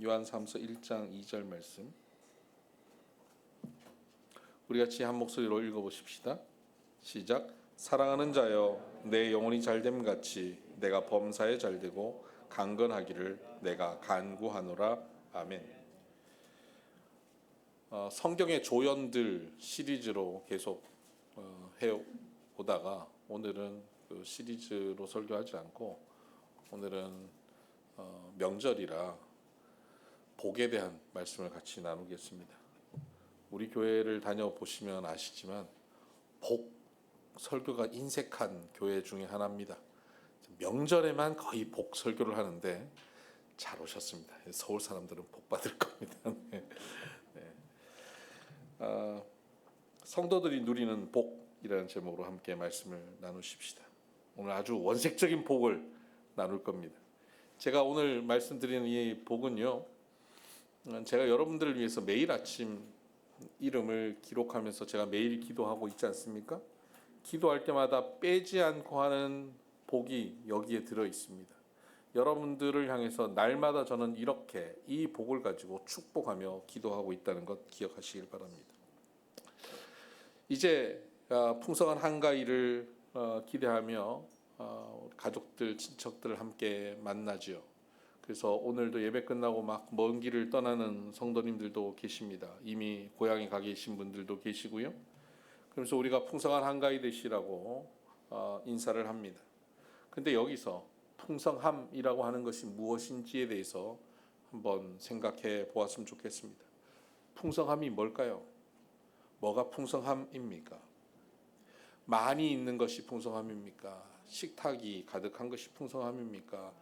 요한사무서 1장 2절 말씀 우리 같이 한 목소리로 읽어보십시다. 시작. 사랑하는 자여 내 영혼이 잘됨 같이 내가 범사에 잘되고 강건하기를 내가 간구하노라. 아멘. 성경의 조연들 시리즈로 계속 해오다가 오늘은 그 시리즈로 설교하지 않고 오늘은 명절이라 복에 대한 말씀을 같이 나누겠습니다. 우리 교회를 다녀보시면 아시지만 복 설교가 인색한 교회 중에 하나입니다. 명절에만 거의 복 설교를 하는데 잘 오셨습니다. 서울 사람들은 복 받을 겁니다. 네. 성도들이 누리는 복이라는 제목으로 함께 말씀을 나누십시다. 오늘 아주 원색적인 복을 나눌 겁니다. 제가 오늘 말씀드리는 이 복은요, 제가 여러분들을 위해서 매일 아침 이름을 기록하면서 제가 매일 기도하고 있지 않습니까? 기도할 때마다 빼지 않고 하는 복이 여기에 들어 있습니다. 여러분들을 향해서 날마다 저는 이렇게 이 복을 가지고 축복하며 기도하고 있다는 것 기억하시길 바랍니다. 이제 풍성한 한가위를 기대하며 가족들, 친척들 함께 만나지요. 그래서 오늘도 예배 끝나고 막 먼 길을 떠나는 성도님들도 계십니다. 이미 고향에 가 계신 분들도 계시고요. 그래서 우리가 풍성한 한가위 되시라고 인사를 합니다. 근데 여기서 풍성함이라고 하는 것이 무엇인지에 대해서 한번 생각해 보았으면 좋겠습니다. 풍성함이 뭘까요? 뭐가 풍성함입니까? 많이 있는 것이 풍성함입니까? 식탁이 가득한 것이 풍성함입니까?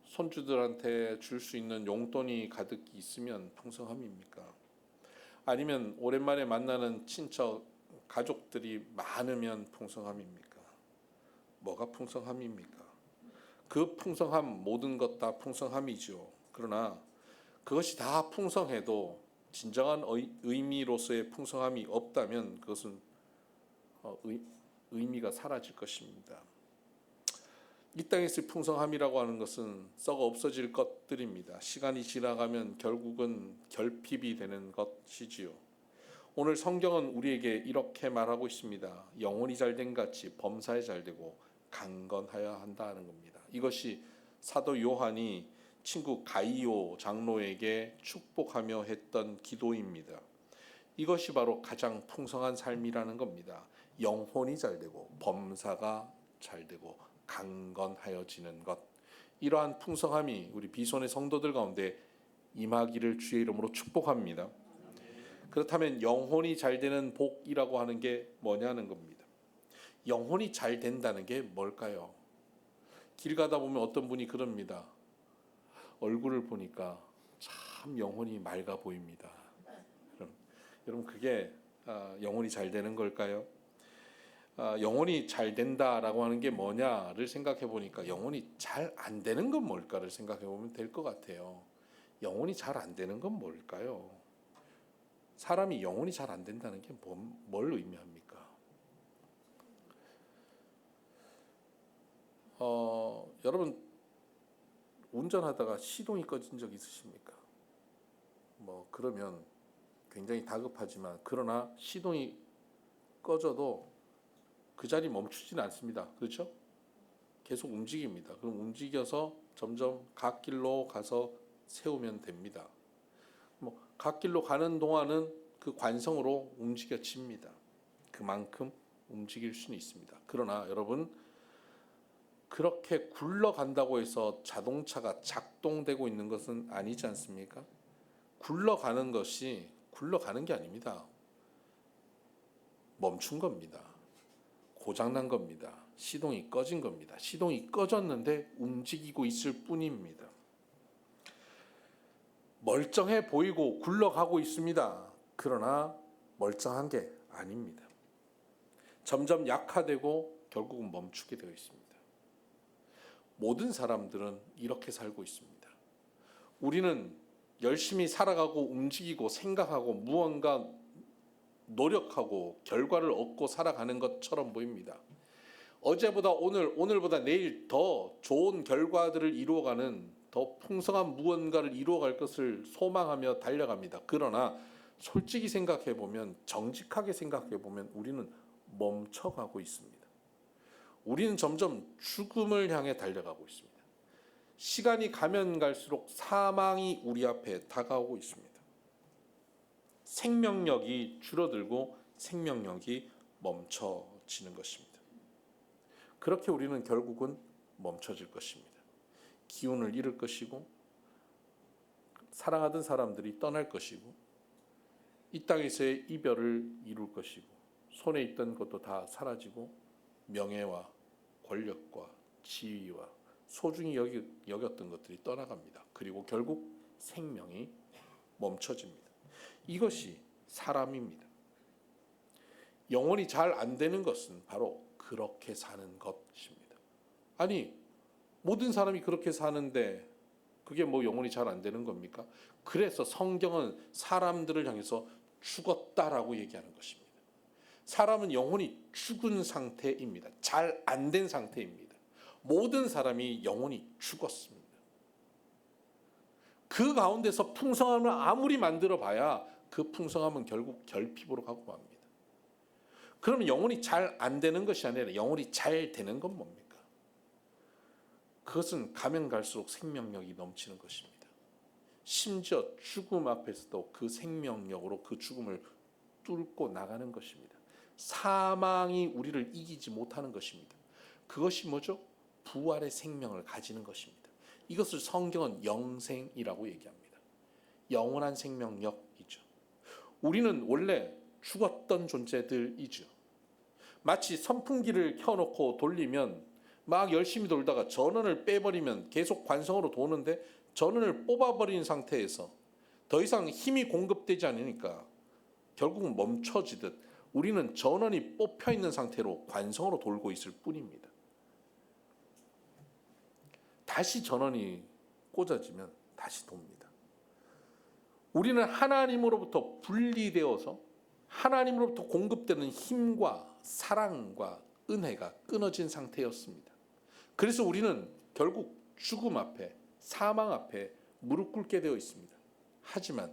손주들한테 줄 수 있는 용돈이 가득 있으면 풍성함입니까? 아니면 오랜만에 만나는 친척, 가족들이 많으면 풍성함입니까? 뭐가 풍성함입니까? 그 풍성함, 모든 것 다 풍성함이죠. 그러나 그것이 다 풍성해도 진정한 의미로서의 풍성함이 없다면 그것은 의미가 사라질 것입니다. 이 땅에서의 풍성함이라고 하는 것은 썩어 없어질 것들입니다. 시간이 지나가면 결국은 결핍이 되는 것이지요. 오늘 성경은 우리에게 이렇게 말하고 있습니다. 영혼이 잘된 같이 범사에 잘되고 강건하여야 한다는 겁니다. 이것이 사도 요한이 친구 가이오 장로에게 축복하며 했던 기도입니다. 이것이 바로 가장 풍성한 삶이라는 겁니다. 영혼이 잘되고 범사가 잘되고 강건하여지는 것. 이러한 풍성함이 우리 비손의 성도들 가운데 임하기를 주의 이름으로 축복합니다. 그렇다면 영혼이 잘되는 복이라고 하는 게 뭐냐는 겁니다. 영혼이 잘 된다는 게 뭘까요? 길 가다 보면 어떤 분이 그럽니다. 얼굴을 보니까 참 영혼이 맑아 보입니다. 여러분 그게 영혼이 잘 되는 걸까요? 영혼이 잘 된다라고 하는 게 뭐냐를 생각해 보니까 영혼이 잘 안 되는 건 뭘까를 생각해 보면 될 것 같아요. 영혼이 잘 안 되는 건 뭘까요? 사람이 영혼이 잘 안 된다는 게 뭘 의미합니까? 여러분 운전하다가 시동이 꺼진 적 있으십니까? 그러면 굉장히 다급하지만 그러나 시동이 꺼져도 그 자리 멈추지는 않습니다. 그렇죠? 계속 움직입니다. 그럼 움직여서 점점 갓길로 가서 세우면 됩니다. 갓길로 가는 동안은 그 관성으로 움직여집니다. 그만큼 움직일 수는 있습니다. 그러나 여러분 그렇게 굴러간다고 해서 자동차가 작동되고 있는 것은 아니지 않습니까? 굴러가는 것이 굴러가는 게 아닙니다. 멈춘 겁니다. 고장난 겁니다. 시동이 꺼진 겁니다. 시동이 꺼졌는데 움직이고 있을 뿐입니다. 멀쩡해 보이고 굴러가고 있습니다. 그러나 멀쩡한 게 아닙니다. 점점 약화되고 결국은 멈추게 되어 있습니다. 모든 사람들은 이렇게 살고 있습니다. 우리는 열심히 살아가고 움직이고 생각하고 무언가 노력하고 결과를 얻고 살아가는 것처럼 보입니다. 어제보다 오늘, 오늘보다 내일 더 좋은 결과들을 이루어가는 더 풍성한 무언가를 이루어갈 것을 소망하며 달려갑니다. 그러나 솔직히 생각해 보면, 정직하게 생각해 보면 우리는 멈춰가고 있습니다. 우리는 점점 죽음을 향해 달려가고 있습니다. 시간이 가면 갈수록 사망이 우리 앞에 다가오고 있습니다. 생명력이 줄어들고 생명력이 멈춰지는 것입니다. 그렇게 우리는 결국은 멈춰질 것입니다. 기운을 잃을 것이고 사랑하던 사람들이 떠날 것이고 이 땅에서의 이별을 이룰 것이고 손에 있던 것도 다 사라지고 명예와 권력과 지위와 소중히 여겼던 것들이 떠나갑니다. 그리고 결국 생명이 멈춰집니다. 이것이 사람입니다. 영혼이 잘 안 되는 것은 바로 그렇게 사는 것입니다. 아니, 모든 사람이 그렇게 사는데 그게 뭐 영혼이 잘 안 되는 겁니까? 그래서 성경은 사람들을 향해서 죽었다라고 얘기하는 것입니다. 사람은 영혼이 죽은 상태입니다. 잘 안 된 상태입니다. 모든 사람이 영혼이 죽었습니다. 그 가운데서 풍성함을 아무리 만들어 봐야 그 풍성함은 결국 결핍으로 가고 맙니다. 그러면 영혼이 잘 안 되는 것이 아니라 영혼이 잘 되는 건 뭡니까? 그것은 가면 갈수록 생명력이 넘치는 것입니다. 심지어 죽음 앞에서도 그 생명력으로 그 죽음을 뚫고 나가는 것입니다. 사망이 우리를 이기지 못하는 것입니다. 그것이 뭐죠? 부활의 생명을 가지는 것입니다. 이것을 성경은 영생이라고 얘기합니다. 영원한 생명력이죠. 우리는 원래 죽었던 존재들이죠. 마치 선풍기를 켜놓고 돌리면 막 열심히 돌다가 전원을 빼버리면 계속 관성으로 도는데 전원을 뽑아버린 상태에서 더 이상 힘이 공급되지 않으니까 결국은 멈춰지듯 우리는 전원이 뽑혀 있는 상태로 관성으로 돌고 있을 뿐입니다. 다시 전원이 꽂아지면 다시 돕니다. 우리는 하나님으로부터 분리되어서 하나님으로부터 공급되는 힘과 사랑과 은혜가 끊어진 상태였습니다. 그래서 우리는 결국 죽음 앞에, 사망 앞에 무릎 꿇게 되어 있습니다. 하지만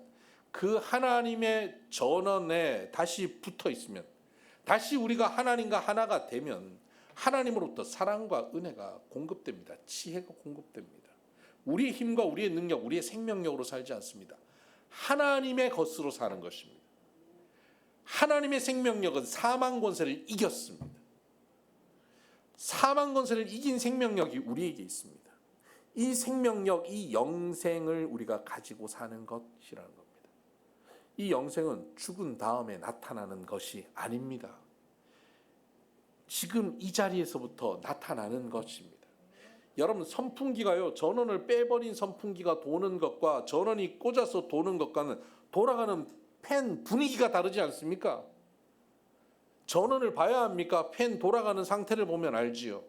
그 하나님의 전원에 다시 붙어 있으면, 다시 우리가 하나님과 하나가 되면 하나님으로부터 사랑과 은혜가 공급됩니다. 지혜가 공급됩니다. 우리의 힘과 우리의 능력, 우리의 생명력으로 살지 않습니다. 하나님의 것으로 사는 것입니다. 하나님의 생명력은 사망 권세를 이겼습니다. 사망 권세를 이긴 생명력이 우리에게 있습니다. 이 생명력, 이 영생을 우리가 가지고 사는 것이라는 겁니다. 이 영생은 죽은 다음에 나타나는 것이 아닙니다. 지금 이 자리에서부터 나타나는 것입니다. 여러분, 선풍기가요, 전원을 빼버린 선풍기가 도는 것과 전원이 꽂아서 도는 것과는 돌아가는 팬 분위기가 다르지 않습니까? 전원을 봐야 합니까? 팬 돌아가는 상태를 보면 알지요.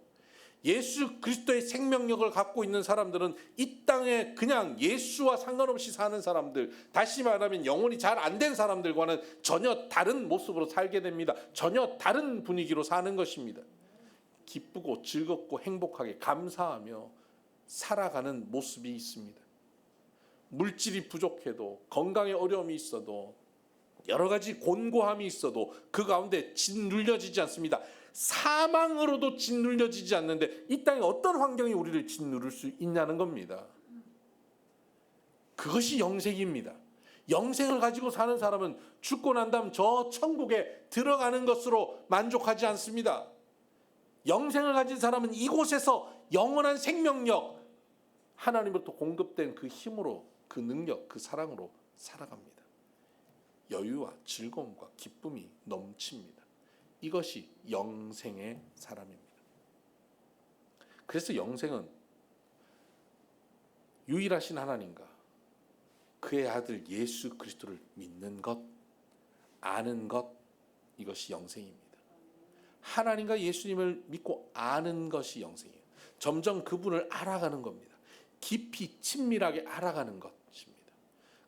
예수 그리스도의 생명력을 갖고 있는 사람들은 이 땅에 그냥 예수와 상관없이 사는 사람들, 다시 말하면 영혼이 잘 안 된 사람들과는 전혀 다른 모습으로 살게 됩니다. 전혀 다른 분위기로 사는 것입니다. 기쁘고 즐겁고 행복하게 감사하며 살아가는 모습이 있습니다. 물질이 부족해도, 건강에 어려움이 있어도, 여러 가지 곤고함이 있어도 그 가운데 짓눌려지지 않습니다. 사망으로도 짓눌려지지 않는데 이 땅에 어떤 환경이 우리를 짓누를 수 있냐는 겁니다. 그것이 영생입니다. 영생을 가지고 사는 사람은 죽고 난 다음 저 천국에 들어가는 것으로 만족하지 않습니다. 영생을 가진 사람은 이곳에서 영원한 생명력, 하나님으로부터 공급된 그 힘으로, 그 능력, 그 사랑으로 살아갑니다. 여유와 즐거움과 기쁨이 넘칩니다. 이것이 영생의 사람입니다. 그래서 영생은 유일하신 하나님과 그의 아들 예수 그리스도를 믿는 것, 아는 것, 이것이 영생입니다. 하나님과 예수님을 믿고 아는 것이 영생이에요. 점점 그분을 알아가는 겁니다. 깊이 친밀하게 알아가는 것입니다.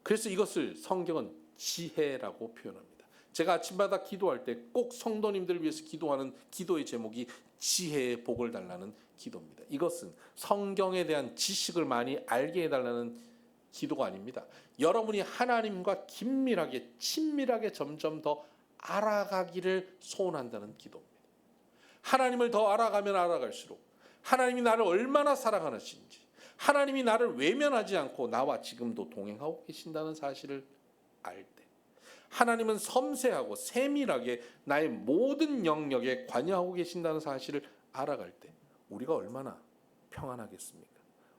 그래서 이것을 성경은 지혜라고 표현합니다. 제가 아침마다 기도할 때 꼭 성도님들을 위해서 기도하는 기도의 제목이 지혜의 복을 달라는 기도입니다. 이것은 성경에 대한 지식을 많이 알게 해달라는 기도가 아닙니다. 여러분이 하나님과 긴밀하게 친밀하게 점점 더 알아가기를 소원한다는 기도입니다. 하나님을 더 알아가면 알아갈수록 하나님이 나를 얼마나 사랑하시는지, 하나님이 나를 외면하지 않고 나와 지금도 동행하고 계신다는 사실을 알 때, 하나님은 섬세하고 세밀하게 나의 모든 영역에 관여하고 계신다는 사실을 알아갈 때 우리가 얼마나 평안하겠습니까?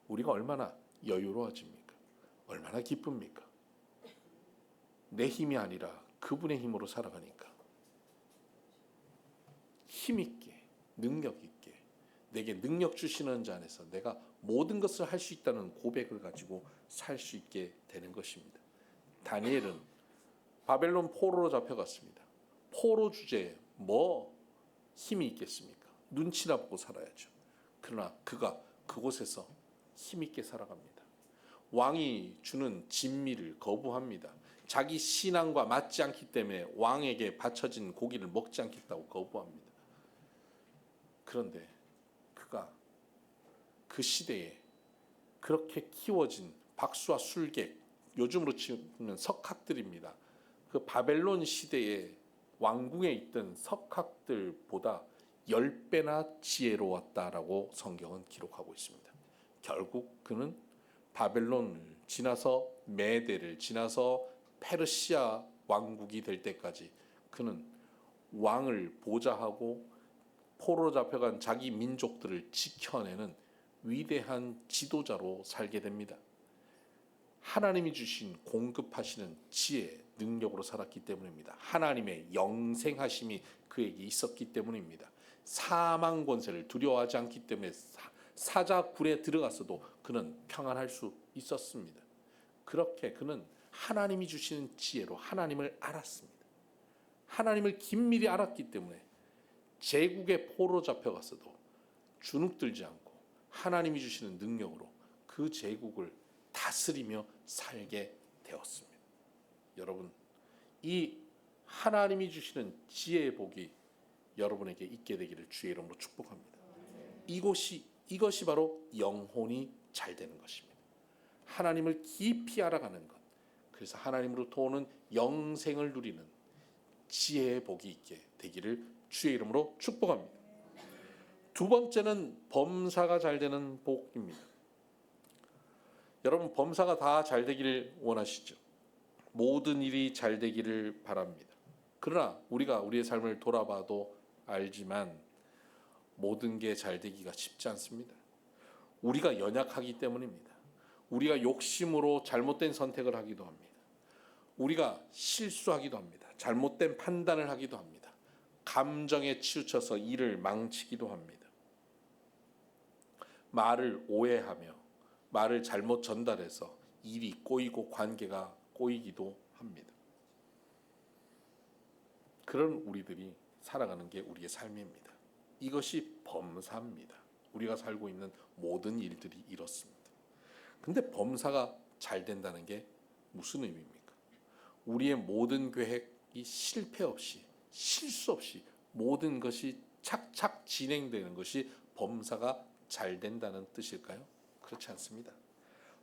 우리가 얼마나 여유로워집니까? 얼마나 기쁩니까? 내 힘이 아니라 그분의 힘으로 살아가니까 힘있게, 능력있게 내게 능력 주시는 자 안에서 내가 모든 것을 할 수 있다는 고백을 가지고 살 수 있게 되는 것입니다. 다니엘은 바벨론 포로로 잡혀갔습니다. 포로 주제에 뭐 힘이 있겠습니까? 눈치나 보고 살아야죠. 그러나 그가 그곳에서 힘있게 살아갑니다. 왕이 주는 진미를 거부합니다. 자기 신앙과 맞지 않기 때문에 왕에게 바쳐진 고기를 먹지 않겠다고 거부합니다. 그런데 그가 그 시대에 그렇게 키워진 박수와 술객, 요즘으로 치면 석학들입니다. 그 바벨론 시대의 왕궁에 있던 석학들보다 10배나 지혜로웠다라고 성경은 기록하고 있습니다. 결국 그는 바벨론을 지나서 메대를 지나서 페르시아 왕국이 될 때까지 그는 왕을 보좌하고 포로로 잡혀간 자기 민족들을 지켜내는 위대한 지도자로 살게 됩니다. 하나님이 주신 공급하시는 지혜, 능력으로 살았기 때문입니다. 하나님의 영생하심이 그에게 있었기 때문입니다. 사망 권세를 두려워하지 않기 때문에 사자굴에 들어갔어도 그는 평안할 수 있었습니다. 그렇게 그는 하나님이 주시는 지혜로 하나님을 알았습니다. 하나님을 긴밀히 알았기 때문에 제국의 포로 잡혀갔어도 주눅들지 않고 하나님이 주시는 능력으로 그 제국을 다스리며 살게 되었습니다. 여러분, 이 하나님이 주시는 지혜의 복이 여러분에게 있게 되기를 주의 이름으로 축복합니다. 이것이 바로 영혼이 잘 되는 것입니다. 하나님을 깊이 알아가는 것, 그래서 하나님으로부터 오는 영생을 누리는 지혜의 복이 있게 되기를 주의 이름으로 축복합니다. 두 번째는 범사가 잘 되는 복입니다. 여러분, 범사가 다 잘 되기를 원하시죠? 모든 일이 잘 되기를 바랍니다. 그러나 우리가 우리의 삶을 돌아봐도 알지만 모든 게 잘 되기가 쉽지 않습니다. 우리가 연약하기 때문입니다. 우리가 욕심으로 잘못된 선택을 하기도 합니다. 우리가 실수하기도 합니다. 잘못된 판단을 하기도 합니다. 감정에 치우쳐서 일을 망치기도 합니다. 말을 오해하며 말을 잘못 전달해서 일이 꼬이고 관계가 꼬이기도 합니다. 그런 우리들이 살아가는 게 우리의 삶입니다. 이것이 범사입니다. 우리가 살고 있는 모든 일들이 이렇습니다. 근데 범사가 잘 된다는 게 무슨 의미입니까? 우리의 모든 계획이 실패 없이, 실수 없이 모든 것이 착착 진행되는 것이 범사가 잘 된다는 뜻일까요? 그렇지 않습니다.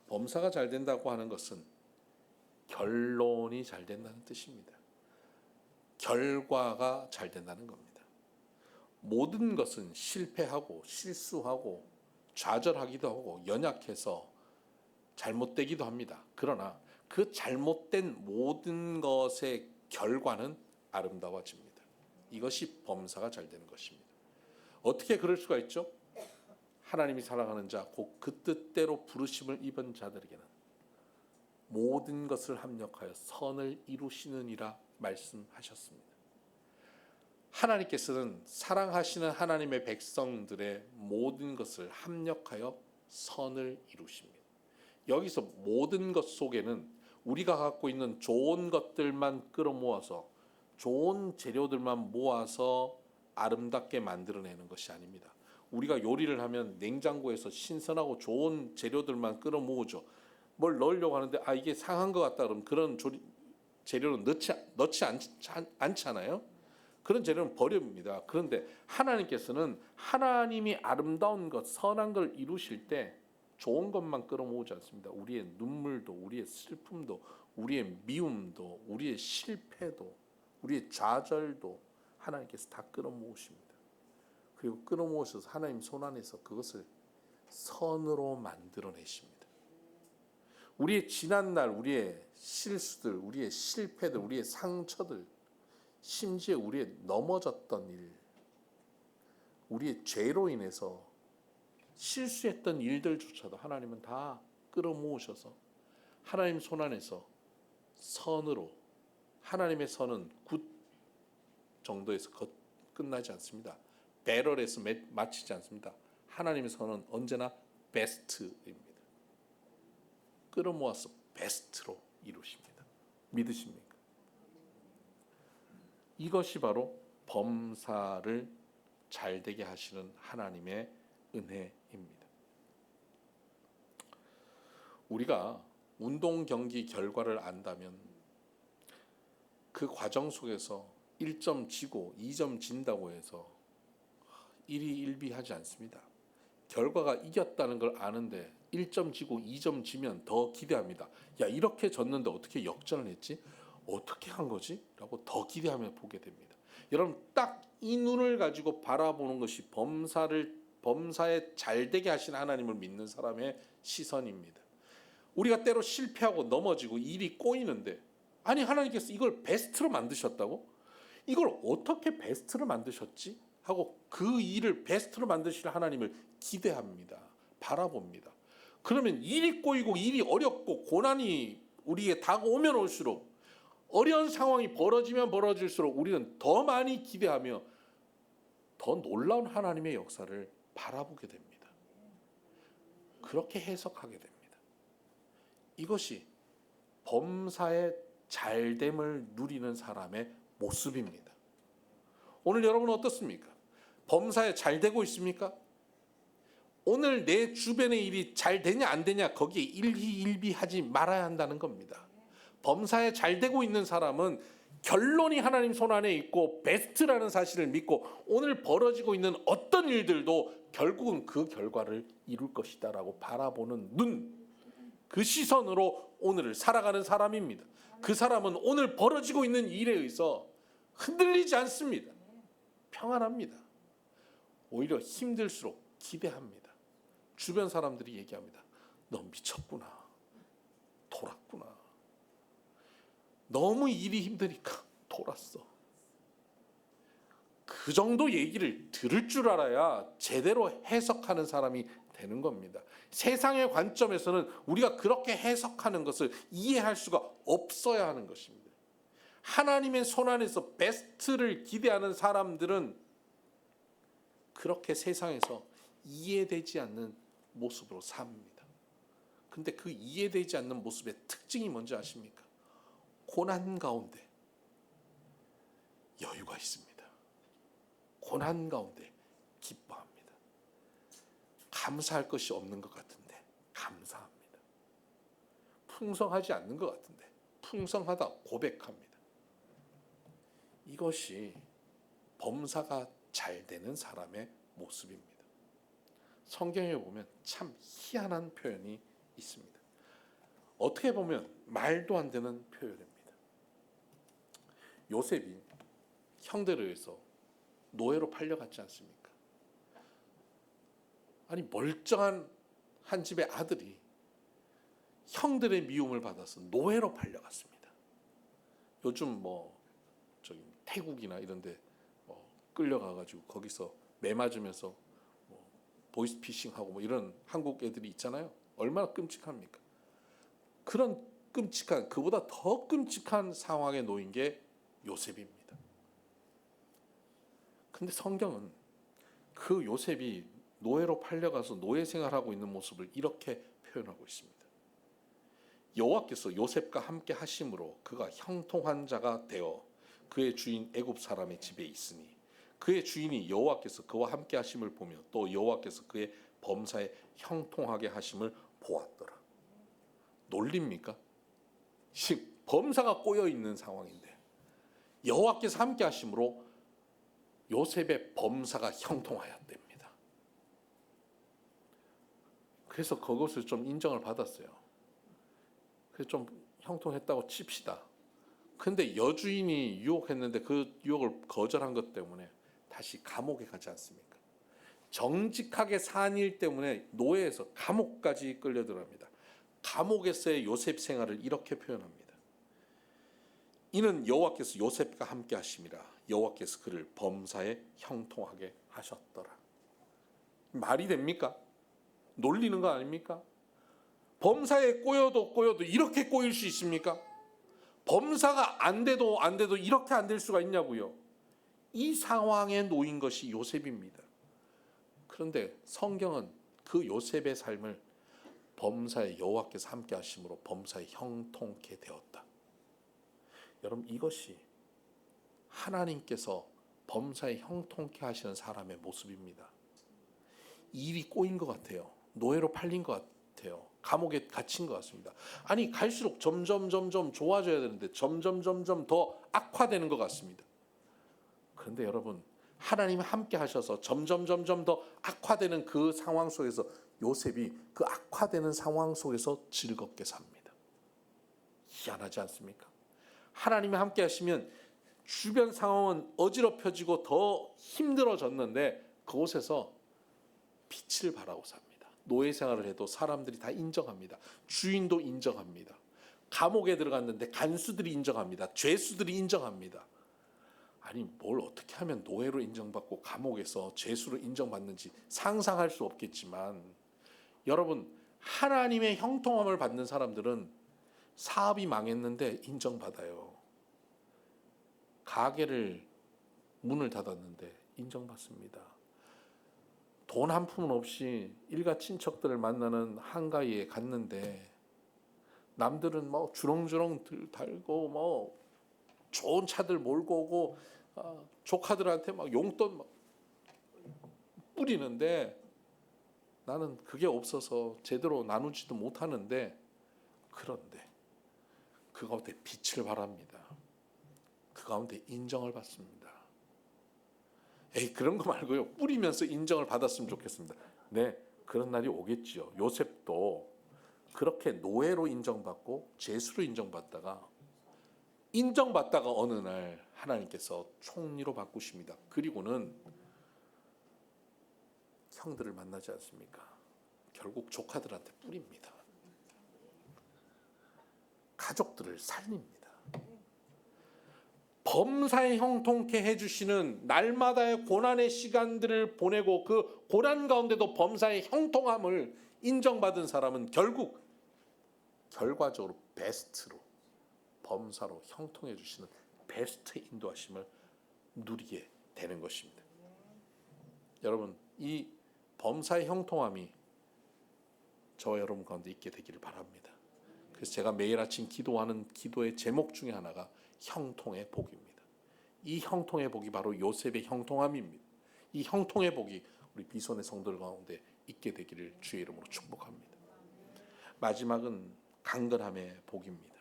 범사가 잘 된다고 하는 것은 결론이 잘 된다는 뜻입니다. 결과가 잘 된다는 겁니다. 모든 것은 실패하고 실수하고 좌절하기도 하고 연약해서 잘못되기도 합니다. 그러나 그 잘못된 모든 것의 결과는 아름다워집니다. 이것이 범사가 잘 되는 것입니다. 어떻게 그럴 수가 있죠? 하나님이 사랑하는 자, 곧 그 뜻대로 부르심을 입은 자들에게는 모든 것을 합력하여 선을 이루시느니라 말씀하셨습니다. 하나님께서는 사랑하시는 하나님의 백성들의 모든 것을 합력하여 선을 이루십니다. 여기서 모든 것 속에는 우리가 갖고 있는 좋은 것들만 끌어모아서 좋은 재료들만 모아서 아름답게 만들어내는 것이 아닙니다. 우리가 요리를 하면 냉장고에서 신선하고 좋은 재료들만 끌어모으죠. 뭘 넣으려고 하는데 이게 상한 것 같다 그러면 그런 재료는 넣지 않잖아요. 그런 재료는 버립니다. 그런데 하나님께서는 하나님이 아름다운 것, 선한 걸 이루실 때 좋은 것만 끌어모으지 않습니다. 우리의 눈물도, 우리의 슬픔도, 우리의 미움도, 우리의 실패도, 우리의 좌절도 하나님께서 다 끌어모으십니다. 그리고 끌어모으셔서 하나님 손 안에서 그것을 선으로 만들어내십니다. 우리의 지난날, 우리의 실수들, 우리의 실패들, 우리의 상처들, 심지어 우리의 넘어졌던 일, 우리의 죄로 인해서 실수했던 일들조차도 하나님은 다 끌어모으셔서 하나님 손 안에서 선으로, 하나님의 선은 굿 정도에서 끝나지 않습니다. 배럴에서 마치지 않습니다. 하나님의 선은 언제나 베스트입니다. 끌어모아서 베스트로 이루십니다. 믿으십니까? 이것이 바로 범사를 잘되게 하시는 하나님의 은혜입니다. 우리가 운동 경기 결과를 안다면 그 과정 속에서 1점 지고 2점 진다고 해서 일희일비하지 않습니다. 결과가 이겼다는 걸 아는데 1점 지고 2점 지면 더 기대합니다. 야, 이렇게 졌는데 어떻게 역전을 했지? 어떻게 한 거지? 라고 더 기대하며 보게 됩니다. 여러분, 딱 이 눈을 가지고 바라보는 것이 범사에 잘되게 하신 하나님을 믿는 사람의 시선입니다. 우리가 때로 실패하고 넘어지고 일이 꼬이는데, 아니 하나님께서 이걸 베스트로 만드셨다고? 이걸 어떻게 베스트로 만드셨지? 하고 그 일을 베스트로 만드실 하나님을 기대합니다. 바라봅니다. 그러면 일이 꼬이고 일이 어렵고 고난이 우리에게 다가오면 올수록, 어려운 상황이 벌어지면 벌어질수록 우리는 더 많이 기대하며 더 놀라운 하나님의 역사를 바라보게 됩니다. 그렇게 해석하게 됩니다. 이것이 범사의 잘됨을 누리는 사람의 모습입니다. 오늘 여러분 어떻습니까? 범사에 잘 되고 있습니까? 오늘 내 주변의 일이 잘 되냐 안 되냐 거기에 일희일비하지 말아야 한다는 겁니다. 범사에 잘 되고 있는 사람은 결론이 하나님 손 안에 있고 베스트라는 사실을 믿고 오늘 벌어지고 있는 어떤 일들도 결국은 그 결과를 이룰 것이다라고 바라보는 눈, 그 시선으로 오늘을 살아가는 사람입니다. 그 사람은 오늘 벌어지고 있는 일에 의해서 흔들리지 않습니다. 평안합니다. 오히려 힘들수록 기대합니다. 주변 사람들이 얘기합니다. 너 미쳤구나. 돌았구나. 너무 일이 힘드니까 돌았어. 그 정도 얘기를 들을 줄 알아야 제대로 해석하는 사람이 되는 겁니다. 세상의 관점에서는 우리가 그렇게 해석하는 것을 이해할 수가 없어야 하는 것입니다. 하나님의 손 안에서 베스트를 기대하는 사람들은 그렇게 세상에서 이해되지 않는 모습으로 삽니다. 근데 그 이해되지 않는 모습의 특징이 뭔지 아십니까? 고난 가운데 여유가 있습니다. 고난 가운데 기뻐합니다. 감사할 것이 없는 것 같은데 감사합니다. 풍성하지 않는 것 같은데 풍성하다 고백합니다. 이것이 범사가 잘 되는 사람의 모습입니다. 성경에 보면 참 희한한 표현이 있습니다. 어떻게 보면 말도 안 되는 표현입니다. 요셉이 형들에 의해서 노예로 팔려갔지 않습니까? 아니 멀쩡한 한 집의 아들이 형들의 미움을 받아서 노예로 팔려갔습니다. 요즘 저기 태국이나 이런데 끌려가가지고 거기서 매 맞으면서 보이스피싱하고 이런 한국 애들이 있잖아요. 얼마나 끔찍합니까? 그런 끔찍한, 그보다 더 끔찍한 상황에 놓인 게 요셉입니다. 근데 성경은 그 요셉이 노예로 팔려가서 노예 생활하고 있는 모습을 이렇게 표현하고 있습니다. 여호와께서 요셉과 함께 하심으로 그가 형통한 자가 되어 그의 주인 애굽 사람의 집에 있으니 그의 주인이 여호와께서 그와 함께 하심을 보며 또 여호와께서 그의 범사에 형통하게 하심을 보았더라. 놀립니까? 범사가 꼬여 있는 상황인데 여호와께서 함께 하심으로 요셉의 범사가 형통하였답니다. 그래서 그것을 좀 인정을 받았어요. 그래서 좀 형통했다고 칩시다. 근데 여주인이 유혹했는데 그 유혹을 거절한 것 때문에 다시 감옥에 가지 않습니까? 정직하게 산 일 때문에 노예에서 감옥까지 끌려 들어갑니다. 감옥에서의 요셉 생활을 이렇게 표현합니다. 이는 여호와께서 요셉과 함께 하심이라 여호와께서 그를 범사에 형통하게 하셨더라. 말이 됩니까? 놀리는 거 아닙니까? 범사에 꼬여도 이렇게 꼬일 수 있습니까? 범사가 안 돼도 이렇게 안 될 수가 있냐고요. 이 상황에 놓인 것이 요셉입니다. 그런데 성경은 그 요셉의 삶을 범사에 여호와께서 함께 하심으로 범사에 형통케 되었다. 여러분, 이것이 하나님께서 범사에 형통케 하시는 사람의 모습입니다. 일이 꼬인 것 같아요. 노예로 팔린 것 같아요. 감옥에 갇힌 것 같습니다. 아니, 갈수록 점점 좋아져야 되는데 점점 더 악화되는 것 같습니다. 그런데 여러분, 하나님이 함께 하셔서 점점 더 악화되는 그 상황 속에서 요셉이 그 악화되는 상황 속에서 즐겁게 삽니다. 희한하지 않습니까? 하나님이 함께 하시면 주변 상황은 어지럽혀지고 더 힘들어졌는데 그곳에서 빛을 발하고 삽니다. 노예 생활을 해도 사람들이 다 인정합니다. 주인도 인정합니다. 감옥에 들어갔는데 간수들이 인정합니다. 죄수들이 인정합니다. 아니, 뭘 어떻게 하면 노예로 인정받고 감옥에서 죄수로 인정받는지 상상할 수 없겠지만, 여러분, 하나님의 형통함을 받는 사람들은 사업이 망했는데 인정받아요. 가게를 문을 닫았는데 인정받습니다. 돈 한 푼 없이 일가 친척들을 만나는 한가위에 갔는데 남들은 뭐 주렁주렁 달고 뭐 좋은 차들 몰고 오고 조카들한테 막 용돈 막 뿌리는데 나는 그게 없어서 제대로 나누지도 못하는데, 그런데 그 가운데 빛을 발합니다. 그 가운데 인정을 받습니다. 에이, 그런 거 말고요. 뿌리면서 인정을 받았으면 좋겠습니다. 네, 그런 날이 오겠지요. 요셉도 그렇게 노예로 인정받고 죄수로 인정받다가 어느 날 하나님께서 총리로 바꾸십니다. 그리고는 형들을 만나지 않습니까? 결국 조카들한테 뿌립니다. 가족들을 살립니다. 범사에 형통케 해주시는 날마다의 고난의 시간들을 보내고 그 고난 가운데도 범사의 형통함을 인정받은 사람은 결국 결과적으로 베스트로, 범사로 형통해 주시는 베스트 인도하심을 누리게 되는 것입니다. 여러분, 이 범사의 형통함이 저와 여러분 가운데 있게 되기를 바랍니다. 그래서 제가 매일 아침 기도하는 기도의 제목 중에 하나가 형통의 복입니다. 이 형통의 복이 바로 요셉의 형통함입니다. 이 형통의 복이 우리 비손의 성도들 가운데 있게 되기를 주의 이름으로 축복합니다. 마지막은 강건함의 복입니다.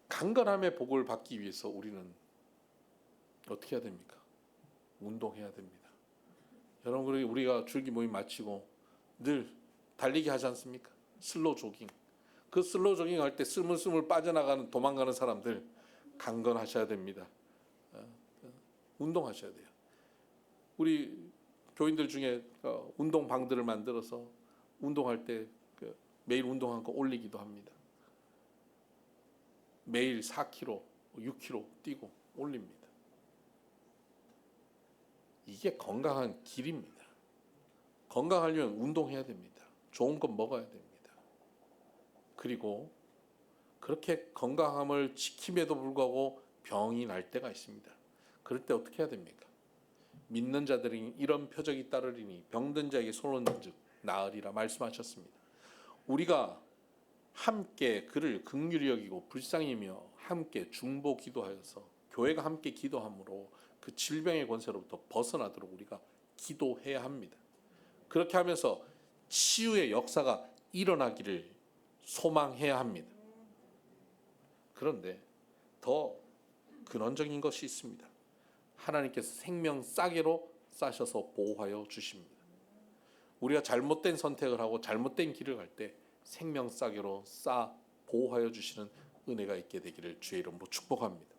강건함의 복을 받기 위해서 우리는 어떻게 해야 됩니까? 운동해야 됩니다. 여러분, 우리가 줄기 모임 마치고 늘 달리기 하지 않습니까? 슬로우 조깅. 그 슬로우 조깅 할 때 스물스물 빠져나가는 도망가는 사람들 강건하셔야 됩니다. 운동하셔야 돼요. 우리 교인들 중에 운동방들을 만들어서 운동할 때 매일 운동한 거 올리기도 합니다. 매일 4km, 6km 뛰고 올립니다. 이게 건강한 길입니다. 건강하려면 운동해야 됩니다. 좋은 것 먹어야 됩니다. 그리고 그렇게 건강함을 지킴에도 불구하고 병이 날 때가 있습니다. 그럴 때 어떻게 해야 됩니까? 믿는 자들이 이런 표적이 따르리니 병든 자에게 손을 얹은 즉 나으리라 말씀하셨습니다. 우리가 함께 그를 긍휼히 여기고 불쌍히 여기며 함께 중보 기도하여서 교회가 함께 기도함으로 그 질병의 권세로부터 벗어나도록 우리가 기도해야 합니다. 그렇게 하면서 치유의 역사가 일어나기를 소망해야 합니다. 그런데 더 근원적인 것이 있습니다. 하나님께서 생명 싸게로 싸셔서 보호하여 주십니다. 우리가 잘못된 선택을 하고 잘못된 길을 갈 때 생명 싸게로 싸 보호하여 주시는 은혜가 있게 되기를 주의 이름으로 축복합니다.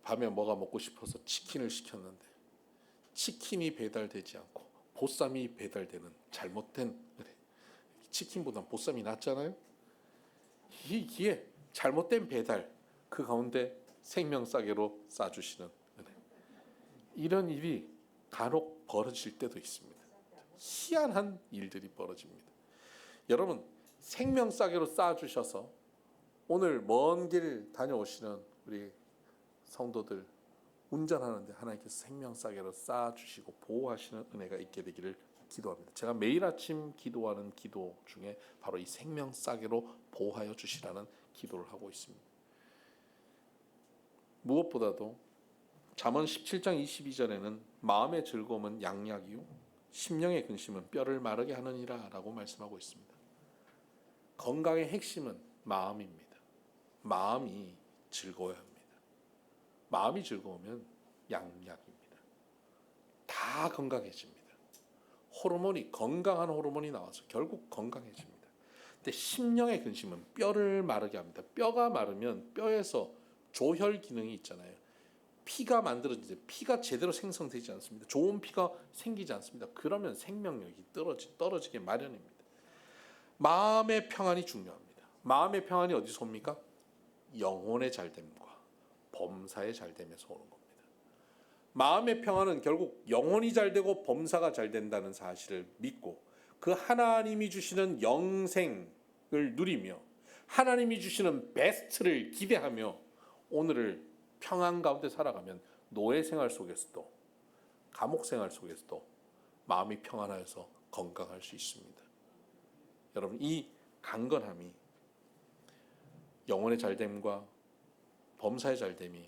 밤에 뭐가 먹고 싶어서 치킨을 시켰는데 치킨이 배달되지 않고 보쌈이 배달되는 잘못된 은혜. 치킨보다 보쌈이 낫잖아요. 이게 잘못된 배달, 그 가운데 생명 싸게로 싸주시는 은혜. 이런 일이 간혹 벌어질 때도 있습니다. 희한한 일들이 벌어집니다. 여러분, 생명 싸게로 싸주셔서 오늘 먼 길 다녀오시는 우리 성도들 운전하는데 하나님께서 생명 싸게로 싸주시고 보호하시는 은혜가 있게 되기를 기도합니다. 제가 매일 아침 기도하는 기도 중에 바로 이 생명 싸게로 보호하여 주시라는 기도를 하고 있습니다. 무엇보다도 잠언 17장 22절에는 마음의 즐거움은 양약이요 심령의 근심은 뼈를 마르게 하느니라 라고 말씀하고 있습니다. 건강의 핵심은 마음입니다. 마음이 즐거워야 합니다. 마음이 즐거우면 양약입니다. 다 건강해집니다. 호르몬이 건강한 호르몬이 나와서 결국 건강해집니다. 근데 심령의 근심은 뼈를 마르게 합니다. 뼈가 마르면 뼈에서 조혈 기능이 있잖아요. 피가 만들어지는데 피가 제대로 생성되지 않습니다. 좋은 피가 생기지 않습니다. 그러면 생명력이 떨어지게 마련입니다. 마음의 평안이 중요합니다. 마음의 평안이 어디서 옵니까? 영혼의 잘됨과 범사의 잘됨에서 오는 겁니다. 마음의 평안은 결국 영혼이 잘되고 범사가 잘된다는 사실을 믿고 그 하나님이 주시는 영생을 누리며 하나님이 주시는 베스트를 기대하며 오늘을 평안 가운데 살아가면 노예 생활 속에서도 감옥 생활 속에서도 마음이 평안하여서 건강할 수 있습니다. 여러분, 이 강건함이 영혼의 잘됨과 범사의 잘됨이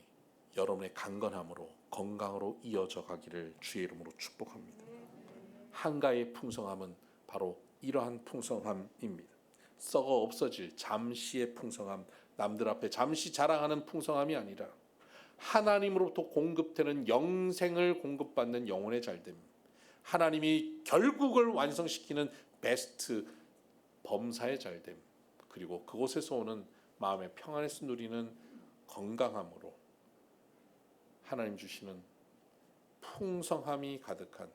여러분의 강건함으로 건강으로 이어져 가기를 주의 이름으로 축복합니다. 한가의 풍성함은 바로 이러한 풍성함입니다. 썩어 없어질 잠시의 풍성함, 남들 앞에 잠시 자랑하는 풍성함이 아니라 하나님으로부터 공급되는 영생을 공급받는 영혼의 잘됨, 하나님이 결국을 완성시키는 베스트 범사의 잘됨, 그리고 그곳에서 오는 마음의 평안에서 누리는 건강함으로 하나님 주시는 풍성함이 가득한